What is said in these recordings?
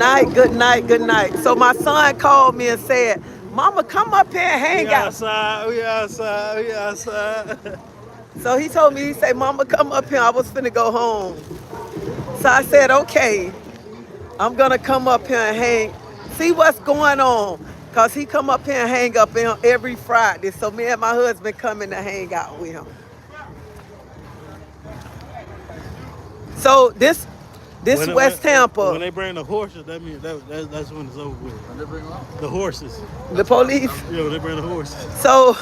night, good night, good night. So my son called me and said, Mama, come up here and hang We out. outside, we outside, we outside. So he told me, he said, Mama, come up here. I was finna go home. So I said, okay, I'm gonna come up here and hang, see what's going on. Cause he come up here and hang up in every Friday. So me and my husband coming to hang out with him. So this West When Tampa, they bring the horses, that means that's when it's over with. When they bring the horses. the police. Yeah, when they bring the horses. So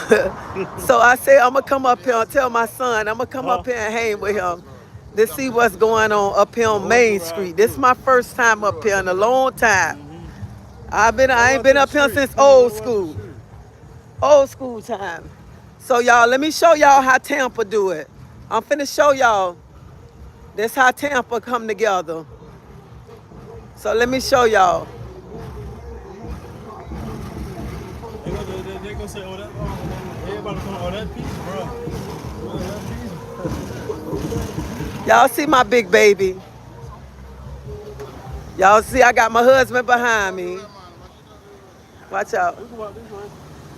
so I said I'm gonna come up here and tell my son I'm gonna come up here and hang with him to see what's going on up here on Main Street. This is my first time up here in a long time. I ain't been up here since old school time. So y'all, let me show y'all how Tampa do it. I'm finna show y'all. This how Tampa come together. So let me show y'all. They gonna say, oh, that, everybody come, oh, that piece, bro. Oh, that piece. Y'all see my big baby. Y'all see I got my husband behind me. Watch out.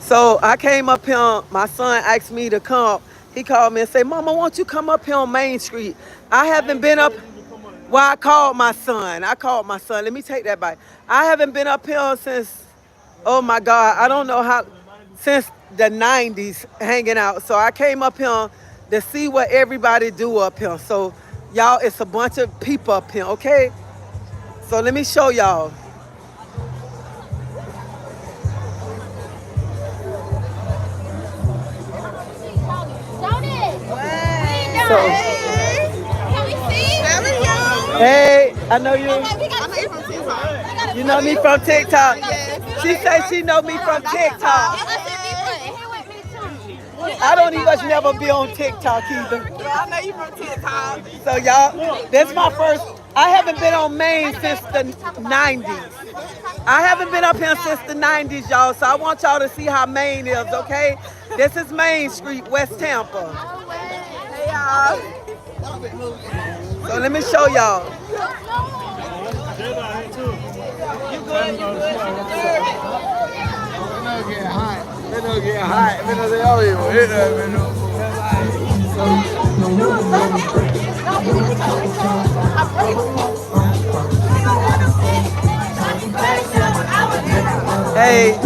So I came up here, my son asked me to come. He called me and said, Mama, won't you come up here on Main Street? I haven't been up. Well, I called my son. Let me take that back. I haven't been up here since, oh my God, I don't know how, since the 90s hanging out. So I came up here to see what everybody do up here. So y'all, it's a bunch of people up here, okay? So let me show y'all. So, Can we see? hey, I know you. You know me You from TikTok. She said she know me from TikTok. I don't even never be on TikTok either. I know you from TikTok. So y'all, this my first. I haven't been on Main since the 90s. I haven't been up here since the 90s, y'all. So I want y'all to see how Main is, okay? This is Main Street, West Tampa. Hey y'all. So let me show y'all. They don't get hot. They don't say, oh, you hit that. Hey.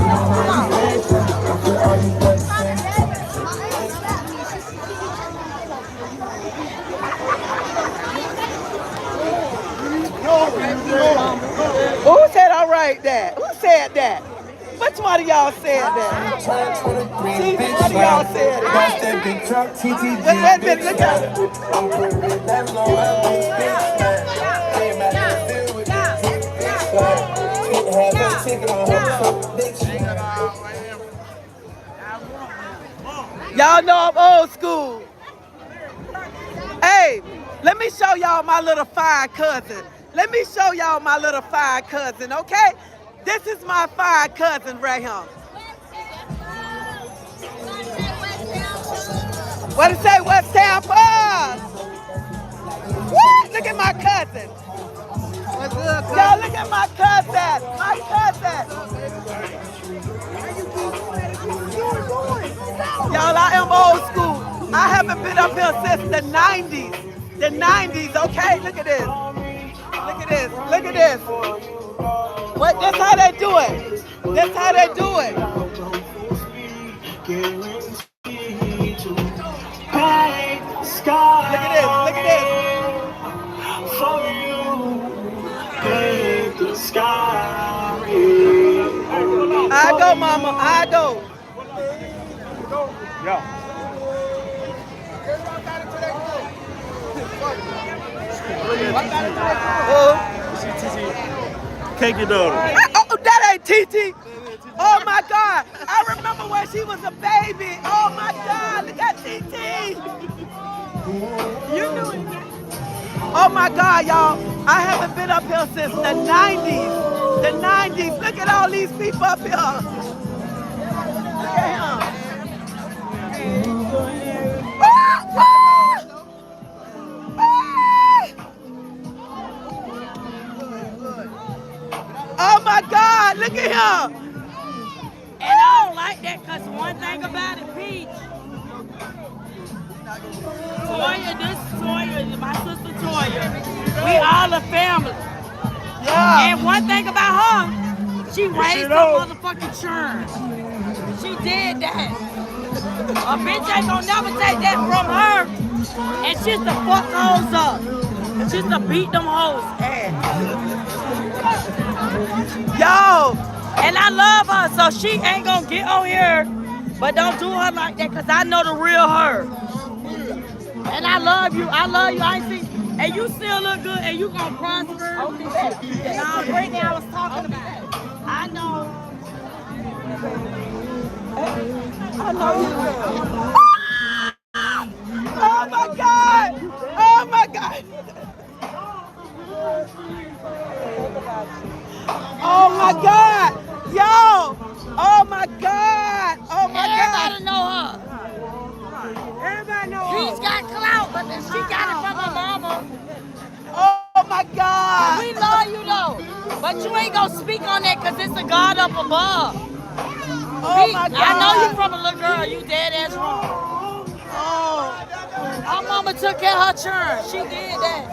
Who said I write that? Who said that? Which one of y'all said that? See, one of y'all said it. Wait a minute, look at it. Y'all know I'm old school. Hey, let me show y'all my little fine cousin. Let me show y'all my little fine cousin, okay? This is my fine cousin right here. What it say, West Tampa? What? Look at my cousin. What's good, cousin? Y'all look at my cousin. My cousin. Y'all, I am old school. I haven't been up here since the 90s. The 90s, okay? Look at this. Look at this. Look at this. What? That's how they do it. That's how they do it. Look at this. Look at this. I go, mama. I go. Yeah. Cake your daughter. Oh, that ain't TT. Oh my God. I remember when she was a baby. Oh my God. Look at TT. You knew it. Oh my God, y'all. I haven't been up here since the 90s. The 90s. Look at all these people up here. Look at him. my God, look at him. And I don't like that because one thing about it, Peach, Toya, my sister Toya, we all a family. Yeah. And one thing about her, she raised her motherfucking churn. She did that. A bitch ain't gonna never take that from her. And she's to fuck hoes up. She's to beat them hoes ass. Yo. And I love her, so she ain't gonna get on here. But don't do her like that, because I know the real her. And I love you. I ain't seen. And you still look good, and you gonna prosper. And all right now I was talking about. I know. I know you will. Oh my God! Oh my God! Oh my God! Yo! Oh my God! Oh my Everybody God! know her. Everybody know She's got clout, but she got it from her mama. Oh my God! We love you though. But you ain't gonna speak on that because it's a God up above. Oh my God! I know you from a little girl. You dead ass wrong. Oh. Her mama took care of her churn. She did that.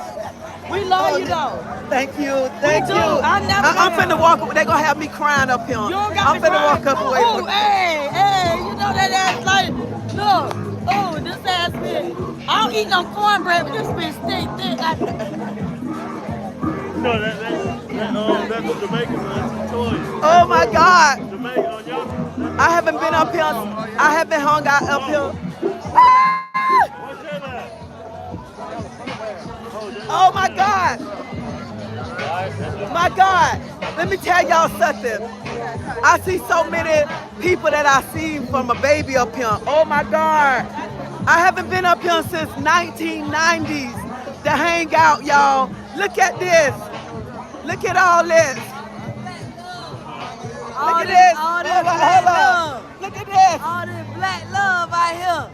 We love you though. Thank you. Thank do. you. I'm finna walk away. They gonna have me crying up here. You don't got I'm finna walk up away. Oh, hey, you know that ass like, look, oh, this ass bitch. I don't eat no cornbread, but this bitch thick. Like, No, that's the Jamaican one, Toya. Oh my God. Jamaican on y'all. I haven't been up here. I haven't hung out up here. What's your name? Oh my God. My God. Let me tell y'all something. I see so many people that I seen from a baby up here. Oh my God. I haven't been up here since 1990s to hang out, y'all. Look at this. Look at all this. Look at this. Hold on. Look at this. All this black love out here.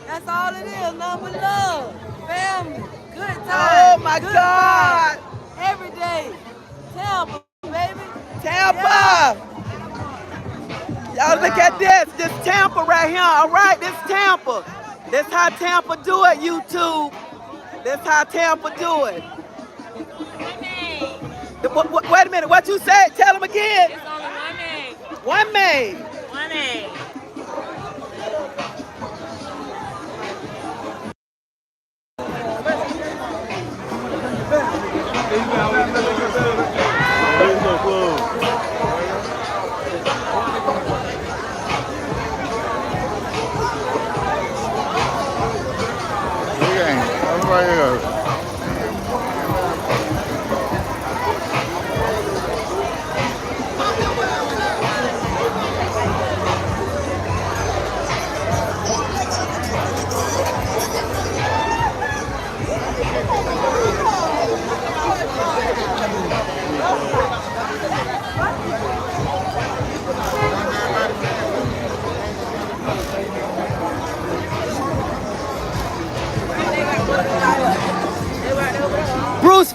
That's all it is, nothing but love. Family, good times. Oh my good God. vibes. Every day. Tampa, baby. Tampa. Yeah. Y'all look at this. This Tampa right here. All right, this Tampa. This how Tampa do it, YouTube. This how Tampa do it. Wait a minute. What you said? Tell them again. it's only one name. One maid. One name. There's no clothes. Okay, everybody else.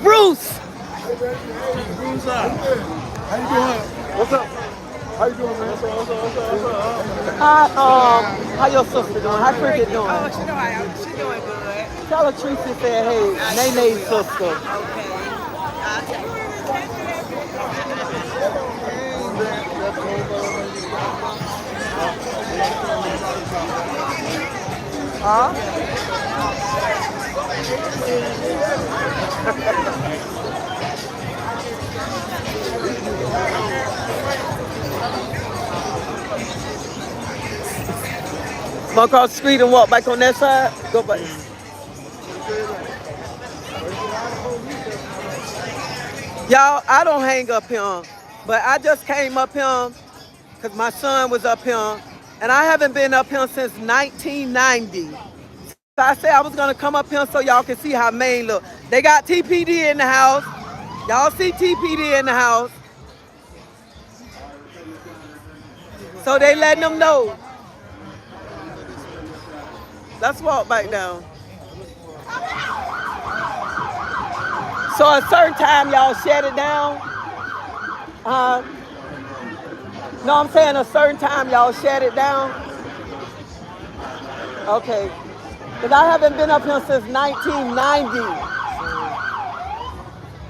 Bruce. Who's up? How you doing? What's up? How you doing, man? How your sister doing? How Cricket doing? Oh, she doing good. Tell her Tracy said, hey, Nene's sister. Okay. I'll take it. Huh? Come across the street and walk back on that side. Go back. Y'all, I don't hang up here, but I just came up here because my son was up here, and I haven't been up here since 1990. So I said I was gonna come up here so y'all can see how Maine look. They got TPD in the house. Y'all see TPD in the house. So they letting them know. Let's walk back down. So at a certain time, y'all shut it down. No, I'm saying a certain time y'all shut it down. Okay. Because I haven't been up here since 1990.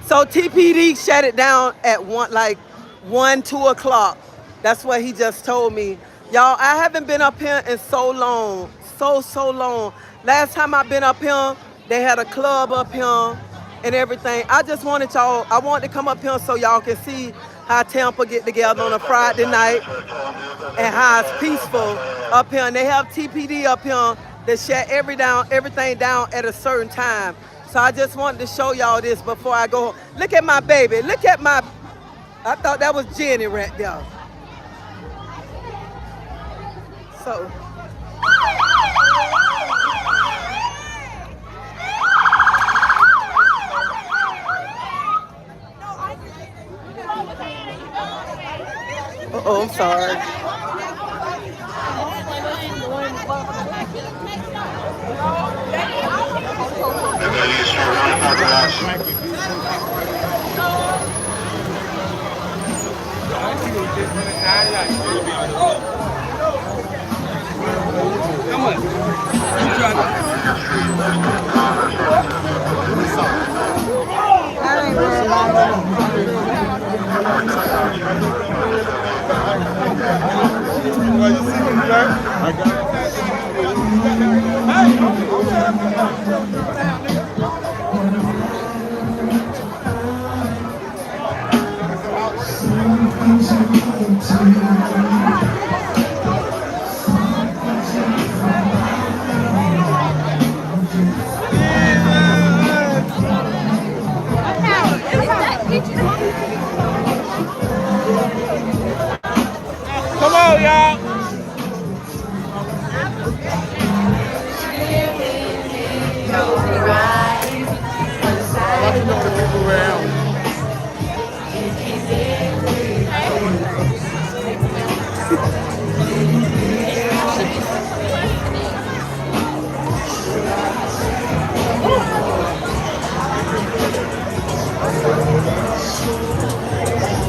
So TPD shut it down at 1, 2 o'clock. That's what he just told me. Y'all, I haven't been up here in so long. So long. Last time I've been up here, they had a club up here and everything. I just wanted y'all, I wanted to come up here so y'all can see how Tampa get together on a Friday night and how it's peaceful up here. And they have TPD up here that shut everything down at a certain time. So I just wanted to show y'all this before I go home. Look at my baby. Look at my, I thought that was Jenny right there. So. Uh-oh, I'm sorry. Come on, y'all.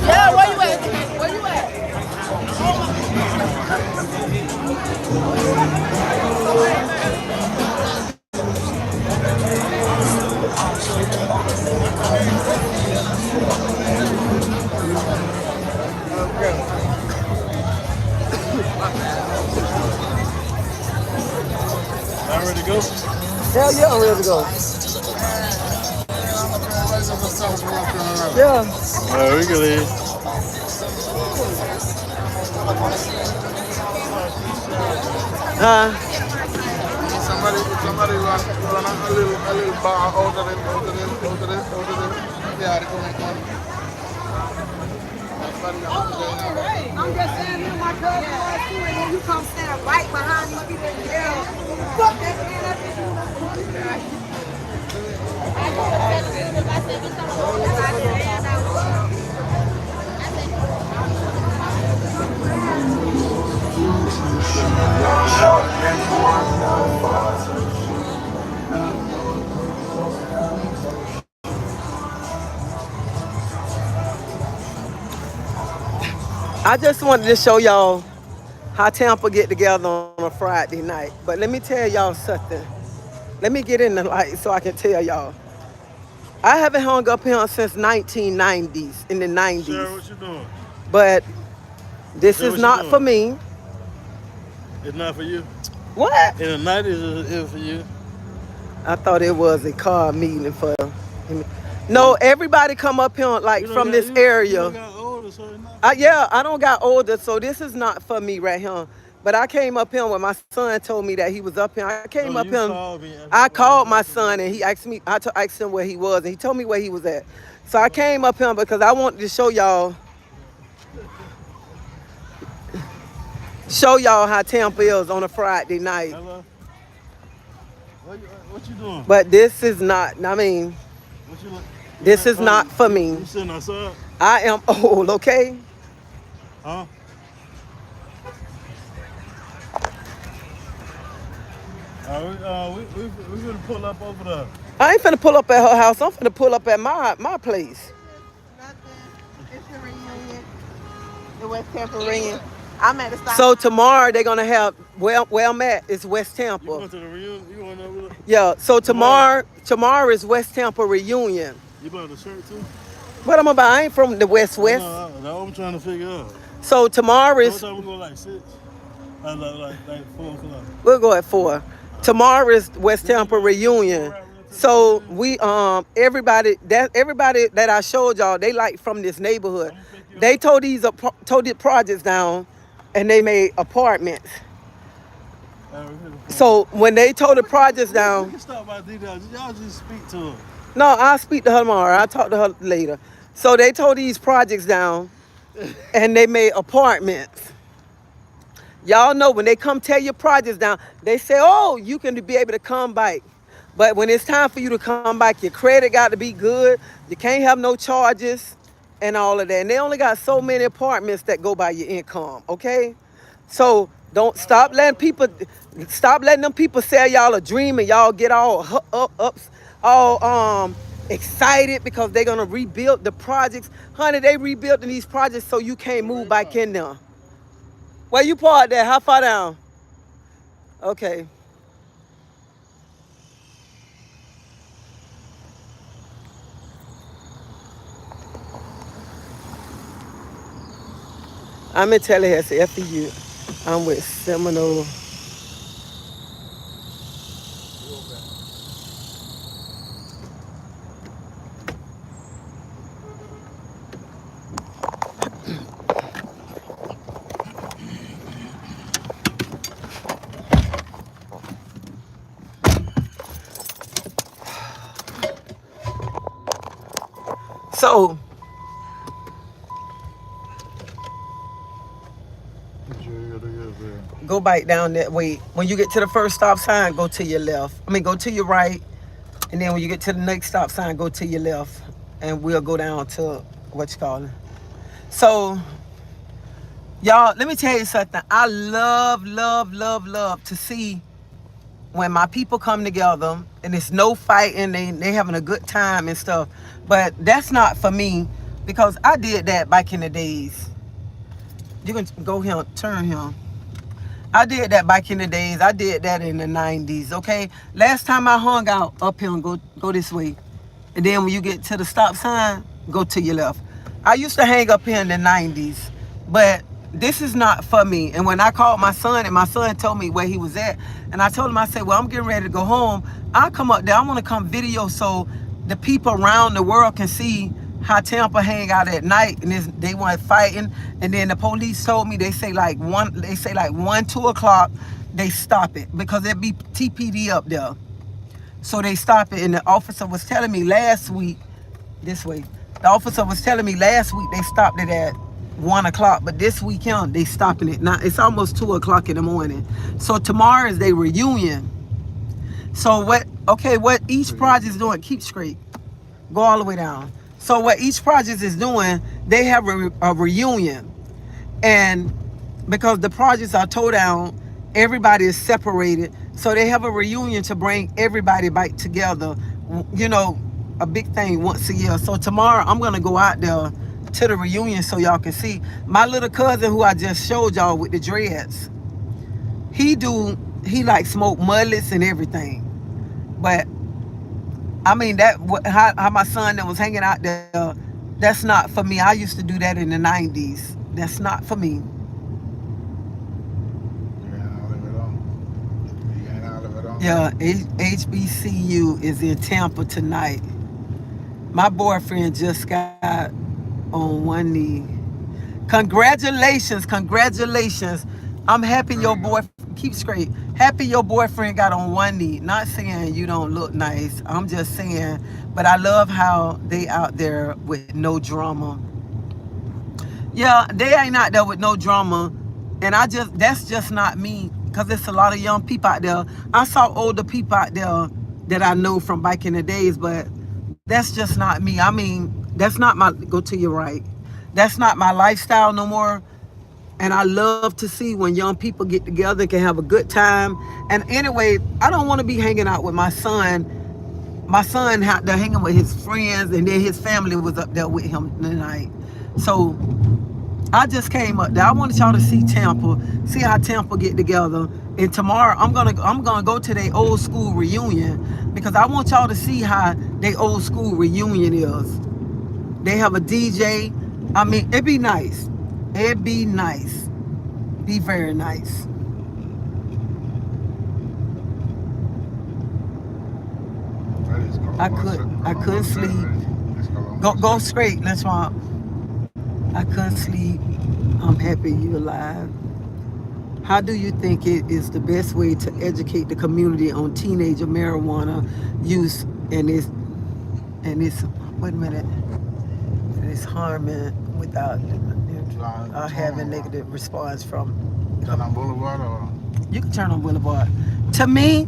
Yeah, where you at? Where you at? I'm ready to go. Hell yeah, I'm ready to go. Yeah. All right, we can leave. Somebody run a little bar out of them. Yeah, they come in. I'm just saying, you my cousin was too, and then you come stand right behind these people and yell, fuck that man, that bitch. I just wanted to show y'all how Tampa get together on a Friday night. But let me tell y'all something. Let me get in the light so I can tell y'all. I haven't hung up here since 1990s, in the 90s. Sarah, what you doing? But this Sarah, is what you not doing? for me. It's not for you. What? In the 90s, it's for you. I thought it was a car meeting for him. No, everybody come up here like from this area. You got older, so it's not. Yeah, I don't got older, so this is not for me right here. But I came up here when my son told me that he was up here. I came up here. I called my son and he asked me. I asked him where he was, and he told me where he was at. So I came up here because I wanted to show y'all how Tampa is on a Friday night. Hello? What you doing? But this is not. I mean, What you look? this is not for me. You sitting outside? I am old, okay? Huh? We're gonna pull up over there. I ain't finna pull up at her house. I'm finna pull up at my place. Nothing. It's a reunion. the West Tampa reunion. I'm at the stop. So tomorrow they're gonna have where I'm at is West You Tampa. going to the reunion? You going over there? Yeah. So tomorrow is West Tampa reunion. You bought the shirt too? What I'm about? I ain't from the West. No, that's what I'm trying to figure out. So tomorrow What is time we go, like 6? Like 4 o'clock. we'll go at 4. Tomorrow is West Tampa reunion. So we everybody that I showed y'all, they like from this neighborhood. They tore these projects down and they made apartments. So when they tore the projects You down, can stop by details. Y'all just speak to her. no, I'll speak to her tomorrow. I'll talk to her later. So they tore these projects down and they made apartments. Y'all know when they come tear your projects down, they say, oh, you can be able to come back. But when it's time for you to come back, your credit got to be good. You can't have no charges and all of that. And they only got so many apartments that go by your income, okay? So don't stop letting them people sell y'all a dream and y'all get all excited because they're gonna rebuild the projects. Honey, they rebuilding these projects so you can't move back in there. Where you parked there? How far down? Okay. I'm in Tallahassee, FEU. I'm with Seminole. So, go back down that way. When you get to the first stop sign, go to your left. Go to your right. And then when you get to the next stop sign, go to your left. And we'll go down to what you call it. So, y'all, let me tell you something. I love to see when my people come together and it's no fighting, they having a good time and stuff. But that's not for me because I did that back in the days. You can go here, turn here. I did that back in the days. I did that in the 90s, okay? Last time I hung out up here and go this way. And then when you get to the stop sign, go to your left. I used to hang up here in the 90s, but this is not for me. And when I called my son and my son told me where he was at, and I told him, I said, well, I'm getting ready to go home. I'll come up there. I want to come video so the people around the world can see how Tampa hang out at night and they weren't fighting. And then the police told me, they say like 1, 2 o'clock, they stop it because there be TPD up there. So they stop it. And the officer was telling me last week, this way, the officer was telling me last week they stopped it at 1 o'clock, but this weekend they stopping it. Now it's almost 2 o'clock in the morning. So tomorrow is their reunion. So what each project is doing, keep straight, go all the way down. So what each project is doing, they have a reunion. And because the projects are tore down, everybody is separated. So they have a reunion to bring everybody back together, you know, a big thing once a year. So tomorrow I'm gonna go out there to the reunion so y'all can see. My little cousin who I just showed y'all with the dreads, he like smoke mudlets and everything. But I mean, how my son that was hanging out there, that's not for me. I used to do that in the 90s. That's not for me. Yeah, HBCU is in Tampa tonight. My boyfriend just got on one knee. Congratulations. I'm happy your boyfriend, keep straight. Happy your boyfriend got on one knee. Not saying you don't look nice. I'm just saying, but I love how they out there with no drama. Yeah, they ain't out there with no drama. And that's just not me. Because there's a lot of young people out there. I saw older people out there that I know from back in the days, but that's just not me. I mean, that's not go to your right. That's not my lifestyle no more. And I love to see when young people get together and can have a good time. And anyway, I don't want to be hanging out with my son. My son out there hanging with his friends, and then his family was up there with him tonight. So I just came up there. I wanted y'all to see Tampa, see how Tampa get together. And tomorrow I'm gonna go to their old school reunion because I want y'all to see how their old school reunion is. They have a DJ. I mean, it'd be nice. It'd be nice. Be very nice. I couldn't sleep. Go straight. Let's walk. I couldn't sleep. I'm happy you alive. How do you think it is the best way to educate the community on teenager marijuana use and its wait a minute, it's harming without having negative response from? Turn on Boulevard or? You can turn on Boulevard. To me,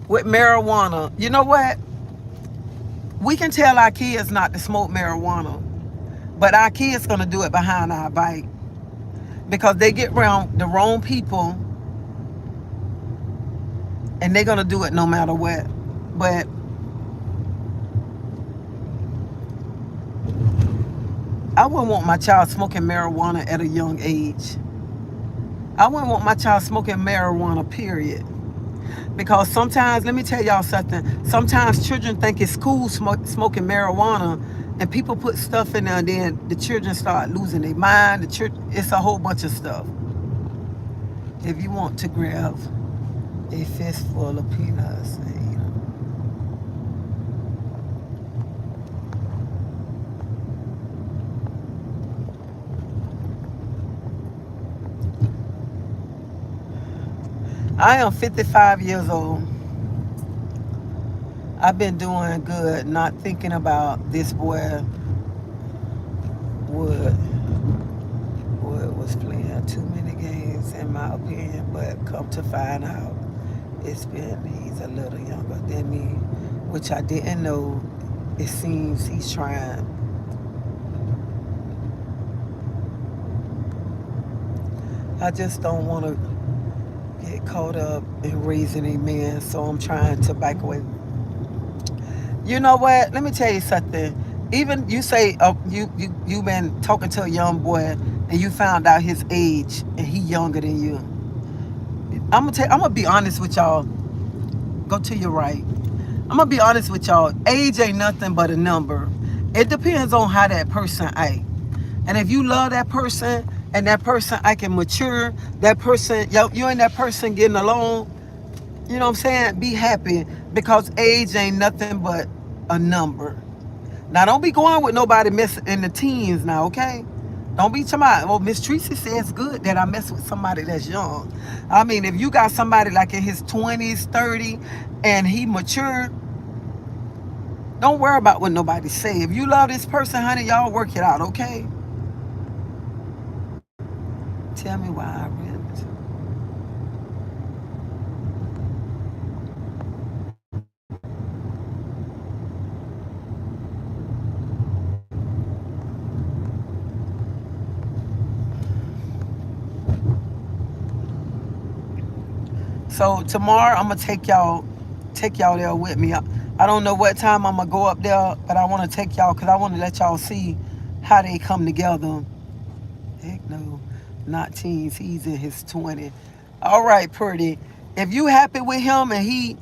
with marijuana, you know what? We can tell our kids not to smoke marijuana, but our kids gonna do it behind our bike because they get around the wrong people and they're gonna do it no matter what. But I wouldn't want my child smoking marijuana at a young age. I wouldn't want my child smoking marijuana, period. Because sometimes, let me tell y'all something, sometimes children think it's cool smoking marijuana and people put stuff in there and then the children start losing their mind. It's a whole bunch of stuff. If you want to grab a fistful of peanuts, you know. I am 55 years old. I've been doing good, not thinking about this boy Wood was playing too many games in my opinion, but come to find out he's a little younger than me, which I didn't know. It seems he's trying. I just don't want to get caught up in raising a man, so I'm trying to back away. You know what? Let me tell you something. Even you say you've been talking to a young boy and you found out his age and he younger than you. I'm gonna be honest with y'all. Go to your right. I'm gonna be honest with y'all. Age ain't nothing but a number. It depends on how that person act. And if you love that person and that person acting mature, that person, you and that person getting along, you know what I'm saying? Be happy because age ain't nothing but a number. Now, don't be going with nobody messing in the teens now, okay? Don't be talking about, well, Miss Treacy says good that I mess with somebody that's young. I mean, if you got somebody like in his 20s, 30, and he mature, don't worry about what nobody say. If you love this person, honey, y'all work it out, okay? Tell me why I rent. So tomorrow I'm gonna take y'all there with me. I don't know what time I'm gonna go up there, but I want to take y'all because I want to let y'all see how they come together. Heck no, not teens. He's in his 20s. All right, pretty. If you happy with him and he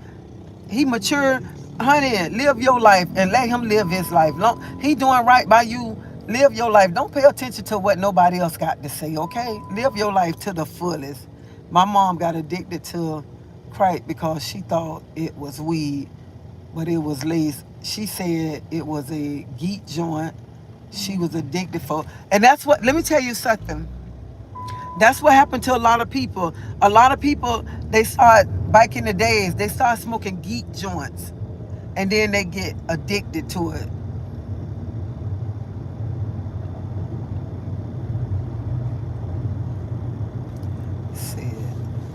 mature, honey, live your life and let him live his life. He doing right by you. Live your life. Don't pay attention to what nobody else got to say, okay? Live your life to the fullest. My mom got addicted to crack because she thought it was weed, but it was lace. She said it was a geek joint. She was addicted for, and that's what, let me tell you something. That's what happened to a lot of people. A lot of people, they start, back in the days, they start smoking geek joints, and then they get addicted to it.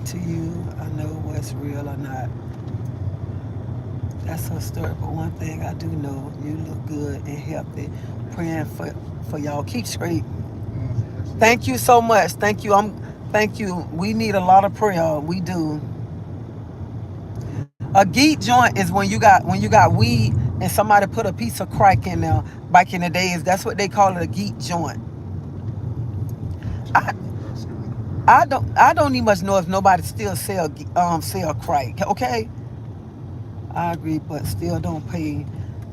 To you, I know what's real or not. That's her story, but one thing I do know, you look good and healthy. Praying for y'all. Keep straight. Thank you so much. Thank you. Thank you. We need a lot of prayer. We do. A geek joint is when you got weed and somebody put a piece of crack in there back in the days. That's what they call it, a geek joint. I I don't even much know if nobody still sell crack. Okay, I agree, but still don't pay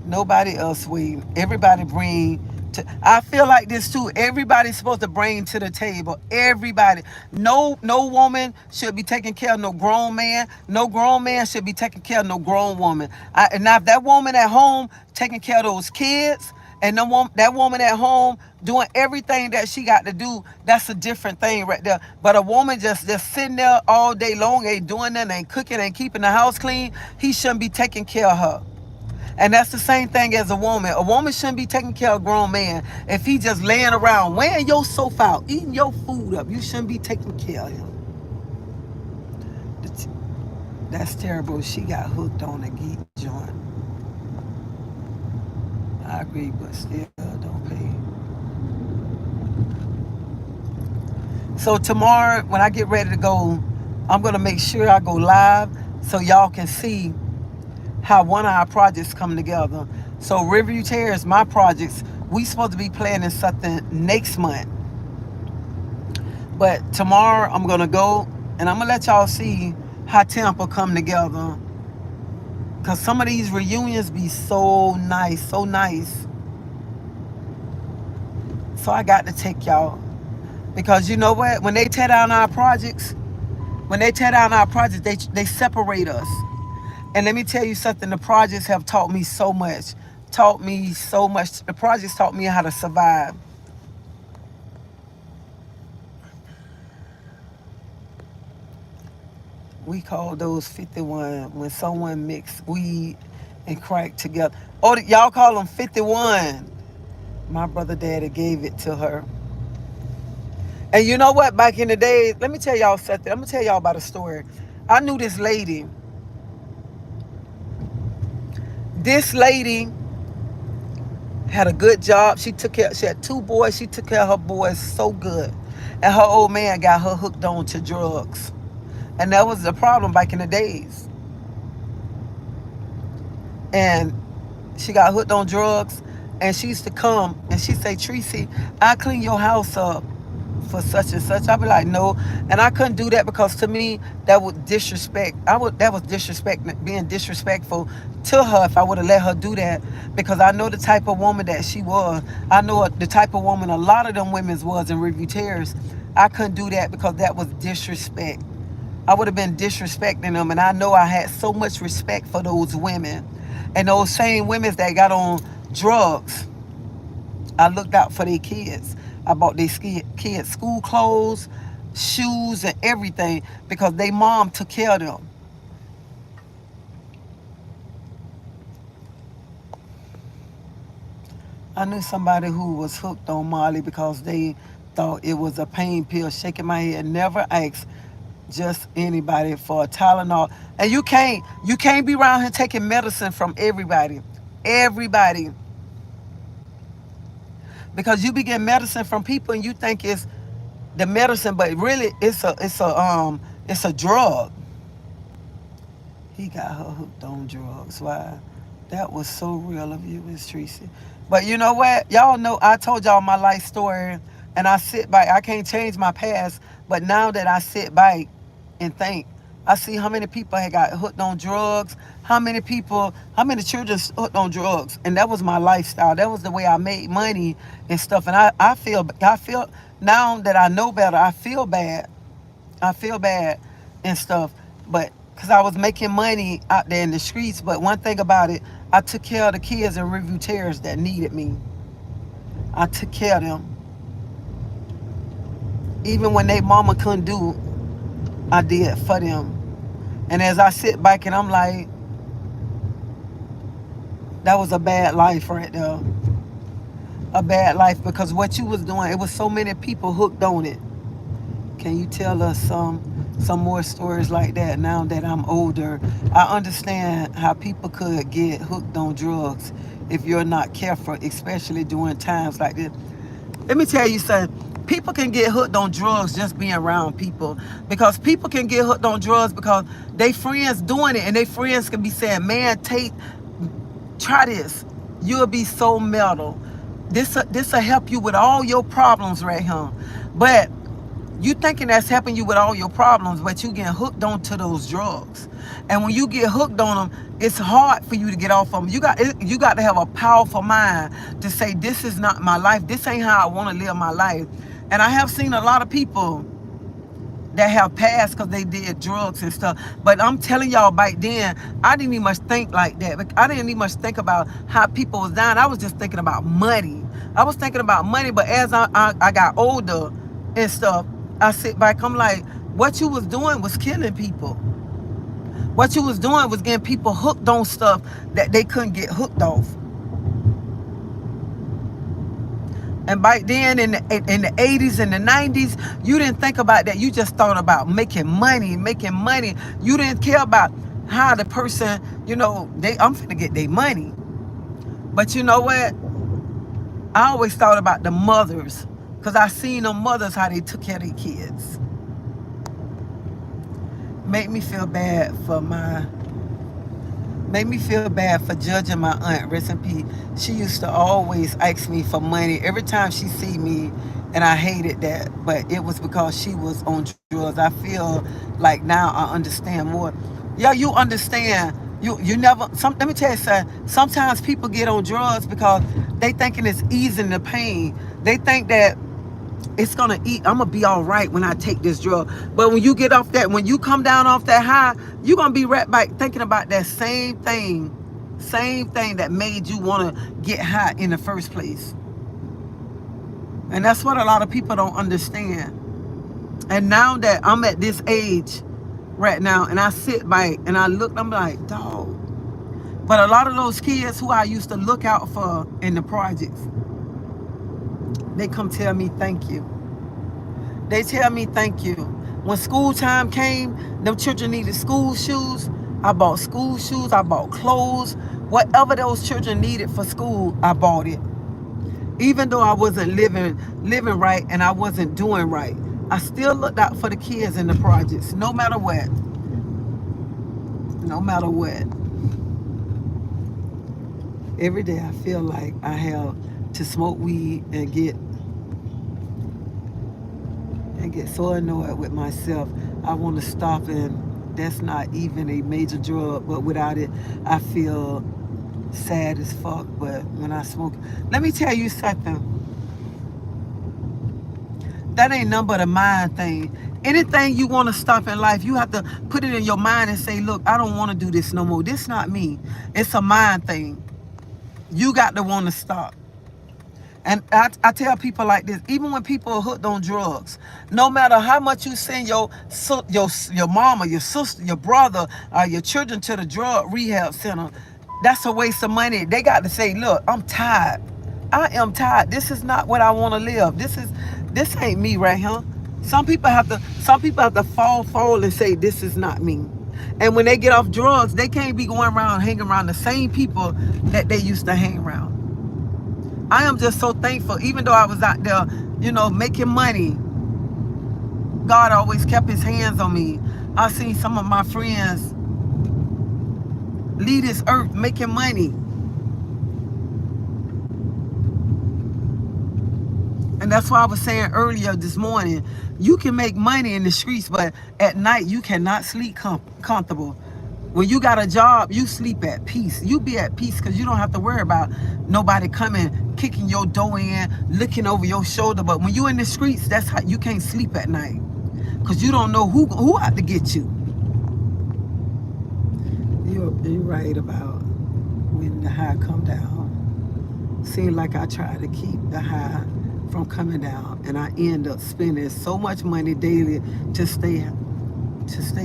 nobody else way. Everybody bring to. I feel like this too. Everybody's supposed to bring to the table. Everybody. No woman should be taking care of no grown man. No grown man should be taking care of no grown woman. And now if that woman at home taking care of those kids, and that woman at home doing everything that she got to do, that's a different thing right there. But a woman just sitting there all day long, ain't doing nothing, ain't cooking, ain't keeping the house clean, he shouldn't be taking care of her. And that's the same thing as a woman. A woman shouldn't be taking care of a grown man if he just laying around, wearing your sofa out, eating your food up. You shouldn't be taking care of him. That's terrible. She got hooked on a geek joint. I agree, but still don't pay. So tomorrow, when I get ready to go, I'm going to make sure I go live so y'all can see how one of our projects come together. So Riverview Terrace, my projects, we supposed to be planning something next month. But tomorrow, I'm going to go, and I'm going to let y'all see how Tampa come together. Because some of these reunions be so nice, so nice. So I got to take y'all. Because you know what? When they tear down our projects, they separate us. And let me tell you something, the projects have taught me so much. The projects taught me how to survive. We call those 51 when someone mix weed and crack together. Oh, y'all call them 51. My brother daddy gave it to her. And you know what? Back in the days, let me tell y'all something. I'm going to tell y'all about a story. I knew this lady. This lady had a good job. She had 2 boys. She took care of her boys so good. And her old man got her hooked on to drugs. And that was the problem back in the days. And she got hooked on drugs. And she used to come and she'd say, Treacy, I'll clean your house up for such and such. I'd be like, no. And I couldn't do that because to me, that was disrespect. That was disrespect, being disrespectful to her if I would have let her do that. Because I know the type of woman that she was. I know the type of woman a lot of them women was in Riverview Terrace. I couldn't do that because that was disrespect. I would have been disrespecting them. And I know I had so much respect for those women. And those same women that got on drugs, I looked out for their kids. I bought their kids school clothes, shoes, and everything because their mom took care of them. I knew somebody who was hooked on Molly because they thought it was a pain pill. Shaking my head, never asked just anybody for a Tylenol. And you can't be around here taking medicine from everybody. Everybody. Because you be getting medicine from people and you think it's the medicine, but really it's a drug. He got her hooked on drugs. Wow. That was so real of you, Miss Treacy. But you know what? Y'all know I told y'all my life story and I sit back. I can't change my past, but now that I sit back and think, I see how many people had got hooked on drugs, how many children hooked on drugs. And that was my lifestyle. That was the way I made money and stuff. And I feel, now that I know better, I feel bad. And stuff. But because I was making money out there in the streets. But one thing about it, I took care of the kids in Riverview Terrace that needed me. I took care of them. Even when their mama couldn't do, I did for them. And as I sit back and I'm like, that was a bad life right there. A bad life because what you was doing, it was so many people hooked on it. Can you tell us some more stories like that now that I'm older? I understand how people could get hooked on drugs if you're not careful, especially during times like this. Let me tell you something. People can get hooked on drugs just being around people. Because people can get hooked on drugs because they friends doing it. And they friends can be saying, man, take Try this. You'll be so mellow. This'll help you with all your problems right here. But you thinking that's helping you with all your problems, but you getting hooked onto those drugs. And when you get hooked on them, it's hard for you to get off of them. You got to have a powerful mind to say, this is not my life. This ain't how I want to live my life. And I have seen a lot of people that have passed because they did drugs and stuff. But I'm telling y'all, back then, I didn't even much think like that. I didn't even much think about how people was dying. I was just thinking about money. I was thinking about money, but as I got older and stuff, I sit back, I'm like, what you was doing was killing people. What you was doing was getting people hooked on stuff that they couldn't get hooked off. And back then in the 80s and the 90s, you didn't think about that. You just thought about making money. You didn't care about how the person, you know, I'm finna get their money. But you know what? I always thought about the mothers, because I seen them mothers, how they took care of their kids. Made me feel bad for judging my aunt, rest in peace. She used to always ask me for money every time she see me, and I hated that. But it was because she was on drugs. I feel like now I understand more. Yeah, you understand. You never. Let me tell you something. Sometimes people get on drugs because they thinking it's easing the pain. They think that it's gonna I'm gonna be all right when I take this drug. But when you get off that, when you come down off that high, you're gonna be right back thinking about that same thing that made you want to get high in the first place. And that's what a lot of people don't understand. And now that I'm at this age right now, and I sit back and I look, I'm like, dog. But a lot of those kids who I used to look out for in the projects, they come tell me thank you. They tell me thank you. When school time came, them children needed school shoes. I bought school shoes. I bought clothes. Whatever those children needed for school, I bought it. Even though I wasn't living right and I wasn't doing right, I still looked out for the kids in the projects, no matter what. No matter what. Every day I feel like I have to smoke weed and get so annoyed with myself. I want to stop, and that's not even a major drug, but without it I feel sad as fuck. But when I smoke, let me tell you something, that ain't nothing but a mind thing. Anything you want to stop in life, you have to put it in your mind and say, look, I don't want to do this no more. This not me. It's a mind thing. You got to want to stop. And I tell people like this, even when people are hooked on drugs, no matter how much you send your mama, your sister, your brother, or your children to the drug rehab center, that's a waste of money. They got to say, look, I'm tired. I am tired. This is not what I want to live. This ain't me right here. Some people have to fall and say, this is not me. And when they get off drugs, they can't be going around hanging around the same people that they used to hang around. I am just so thankful, even though I was out there, making money, God always kept his hands on me. I seen some of my friends leave this earth making money. And that's why I was saying earlier this morning, you can make money in the streets, but at night you cannot sleep comfortable. When you got a job, you sleep at peace. You be at peace because you don't have to worry about nobody coming, kicking your door in, looking over your shoulder. But when you in the streets, that's how you can't sleep at night because you don't know who out to get you. You're right about when the high come down. Seems like I try to keep the high from coming down, and I end up spending so much money daily to stay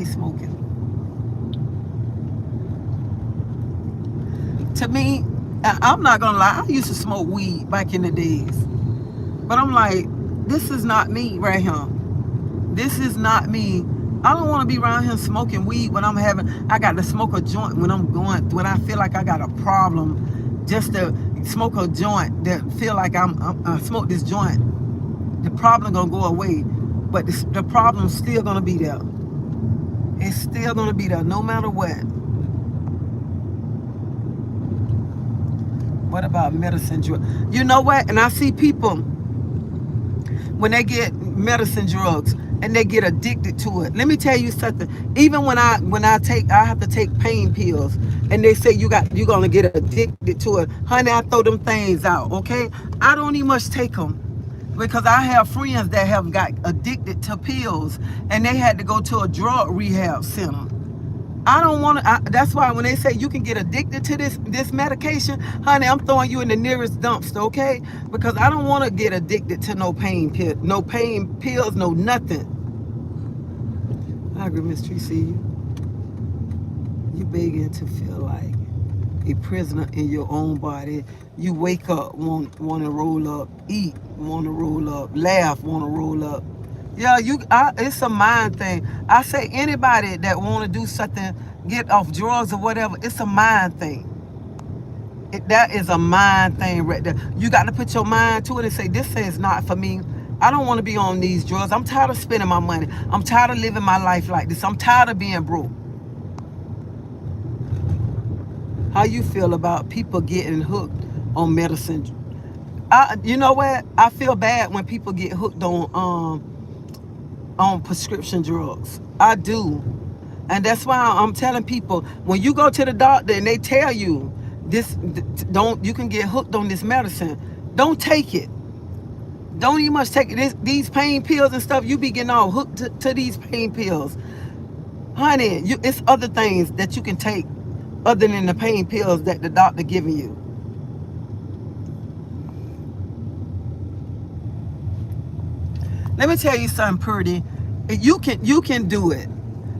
smoking. To me, I'm not gonna lie, I used to smoke weed back in the days, but I'm like, this is not me right here. This is not me. I don't want to be around here smoking weed when I got to smoke a joint when when I feel like I got a problem, just to smoke a joint that feel like I smoke this joint, the problem gonna go away, but the problem's still gonna be there. It's still gonna be there no matter what. What about medicine drug? You know what? And I see people when they get medicine drugs and they get addicted to it. Let me tell you something. Even when I have to take pain pills, and they say you're gonna get addicted to it. Honey, I throw them things out. Okay, I don't even much take them because I have friends that have got addicted to pills and they had to go to a drug rehab center. I don't want to. That's why when they say you can get addicted to this medication, honey, I'm throwing you in the nearest dumpster, okay? Because I don't want to get addicted to no pain pills, no nothing. I agree, Miss Treasie. You begin to feel like a prisoner in your own body. You wake up, want to roll up, eat, want to roll up, laugh, want to roll up. Yeah, it's a mind thing. I say anybody that want to do something, get off drugs or whatever, it's a mind thing. That is a mind thing right there. You got to put your mind to it and say, this is not for me. I don't want to be on these drugs. I'm tired of spending my money. I'm tired of living my life like this. I'm tired of being broke. How you feel about people getting hooked on medicine? You know what? I feel bad when people get hooked on prescription drugs. I do. And that's why I'm telling people, when you go to the doctor and they tell you you can get hooked on this medicine, don't take it. Don't even much take it. These pain pills and stuff, you be getting all hooked to these pain pills. Honey, it's other things that you can take other than the pain pills that the doctor giving you. Let me tell you something, pretty. You can do it.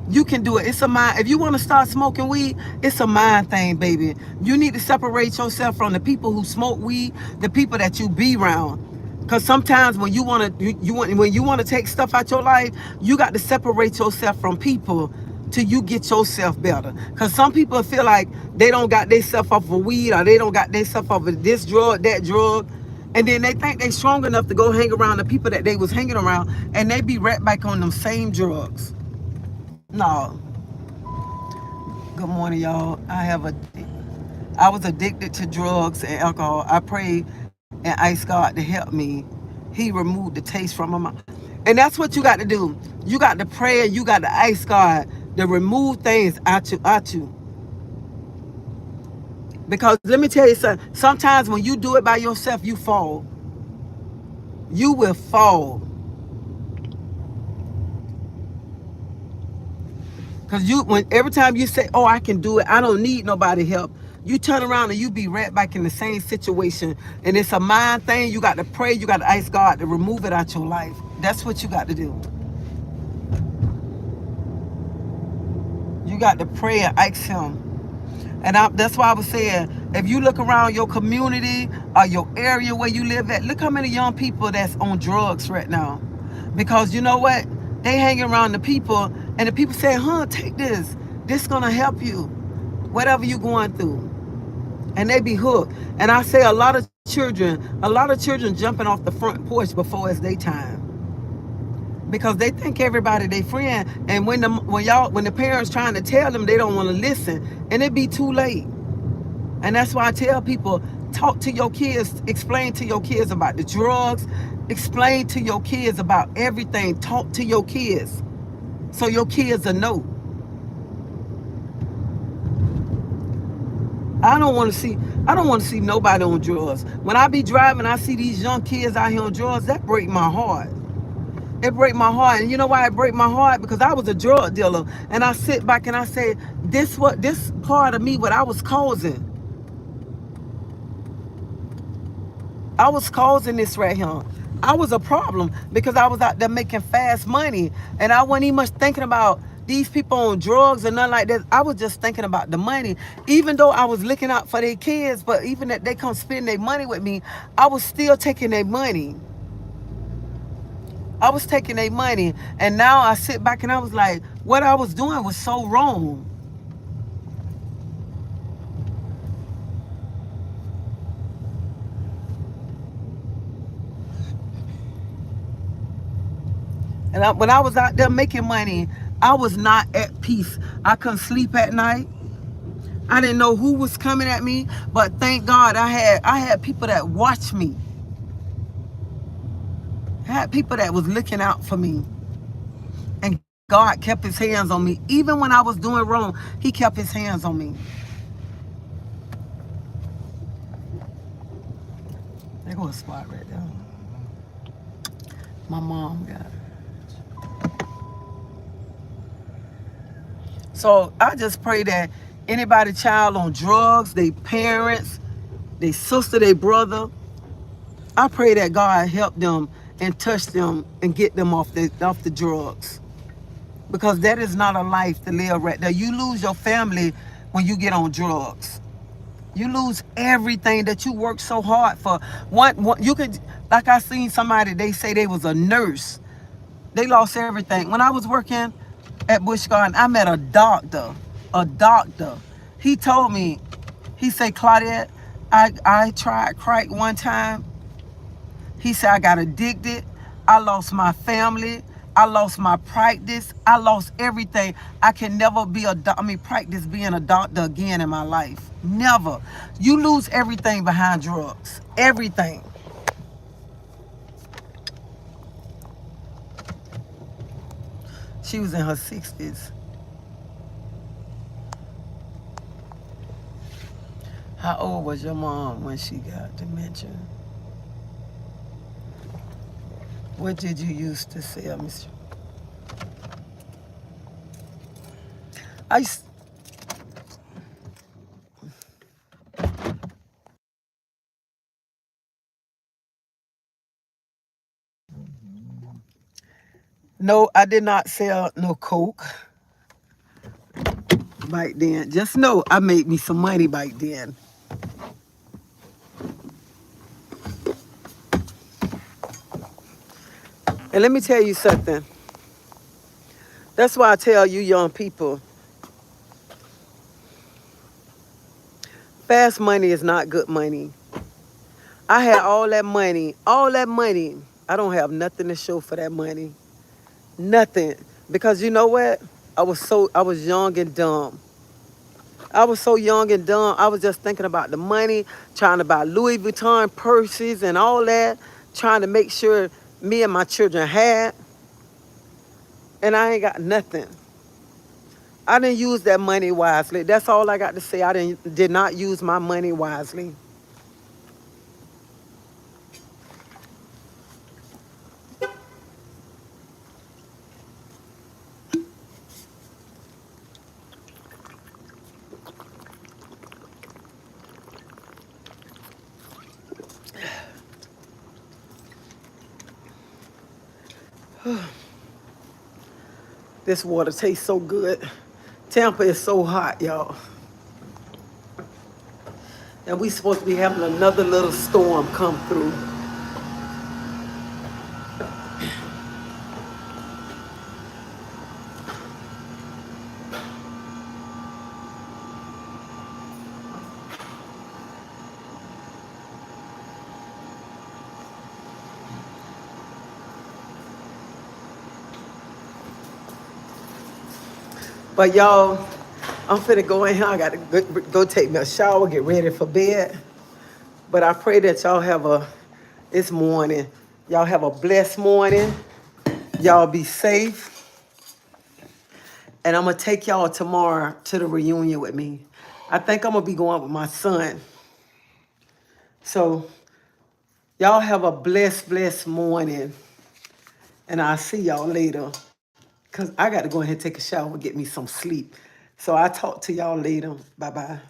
You can do it. It's a mind. If you want to start smoking weed, it's a mind thing, baby. You need to separate yourself from the people who smoke weed, the people that you be around. Because sometimes when you want to take stuff out your life, you got to separate yourself from people till you get yourself better. Because some people feel like they don't got themselves off of weed, or they don't got themselves off of this drug, that drug. And then they think they strong enough to go hang around the people that they was hanging around, and they be right back on them same drugs. No. Good morning, y'all. I was addicted to drugs and alcohol. I prayed and asked God to help me. He removed the taste from my mouth. And that's what you got to do. You got to pray and you got to ask God to remove things out you. Because let me tell you something. Sometimes when you do it by yourself, you fall. You will fall. Because every time you say, oh, I can do it, I don't need nobody help, you turn around and you be right back in the same situation. And it's a mind thing. You got to pray. You got to ask God to remove it out your life. That's what you got to do. You got to pray and ask him. And that's why I was saying, if you look around your community or your area where you live at, look how many young people that's on drugs right now. Because you know what? They hang around the people, and the people say, take this. This is going to help you, whatever you're going through. And they be hooked. And I say a lot of children jumping off the front porch before it's their time. Because they think everybody they friend, and when the parents trying to tell them, they don't want to listen, and it be too late. And that's why I tell people, talk to your kids, explain to your kids about the drugs, explain to your kids about everything. Talk to your kids so your kids will know. I don't want to see nobody on drugs. When I be driving, I see these young kids out here on drugs. That break my heart. It break my heart. And you know why it break my heart? Because I was a drug dealer, and I sit back and I say, this part of me, what I was causing. I was causing this right here. I was a problem because I was out there making fast money, and I wasn't even much thinking about these people on drugs and nothing like that. I was just thinking about the money. Even though I was looking out for their kids, but even that they come spend their money with me, I was still taking their money. I was taking their money, and now I sit back and I was like, what I was doing was so wrong. And when I was out there making money, I was not at peace. I couldn't sleep at night. I didn't know who was coming at me, but thank God I had people that watched me. I had people that was looking out for me. And God kept his hands on me. Even when I was doing wrong, he kept his hands on me. There go a spot right there. My mom got it. So I just pray that anybody child on drugs, they parents, they sister, they brother, I pray that God help them and touch them and get them off the drugs. Because that is not a life to live right there. You lose your family when you get on drugs. You lose everything that you worked so hard for. One you could, like I seen somebody, they say they was a nurse. They lost everything. When I was working at Busch Garden, I met a doctor. A doctor. He told me, he said, Claudette, I tried crack one time. He said, I got addicted. I lost my family. I lost my practice. I lost everything. I can never be practice being a doctor again in my life. Never. You lose everything behind drugs. Everything. She was in her 60s. How old was your mom when she got dementia? What did you used to say, Mr.? No, I did not sell no coke back then. Just know I made me some money back then. And let me tell you something. That's why I tell you young people, fast money is not good money. I had all that money. I don't have nothing to show for that money. Nothing. Because you know what? I was young and dumb. I was so young and dumb. I was just thinking about the money, trying to buy Louis Vuitton purses and all that, trying to make sure me and my children had. And I ain't got nothing. I didn't use that money wisely. That's all I got to say. I did not use my money wisely. This water tastes so good. Tampa is so hot, y'all. And we supposed to be having another little storm come through. But y'all, I'm finna go in here. I gotta go take me a shower, get ready for bed. But I pray that y'all have this morning, y'all have a blessed morning. Y'all be safe. And I'm gonna take y'all tomorrow to the reunion with me. I think I'm gonna be going with my son. So y'all have a blessed morning. And I'll see y'all later. Because I got to go ahead and take a shower and get me some sleep. So I'll talk to y'all later. Bye-bye.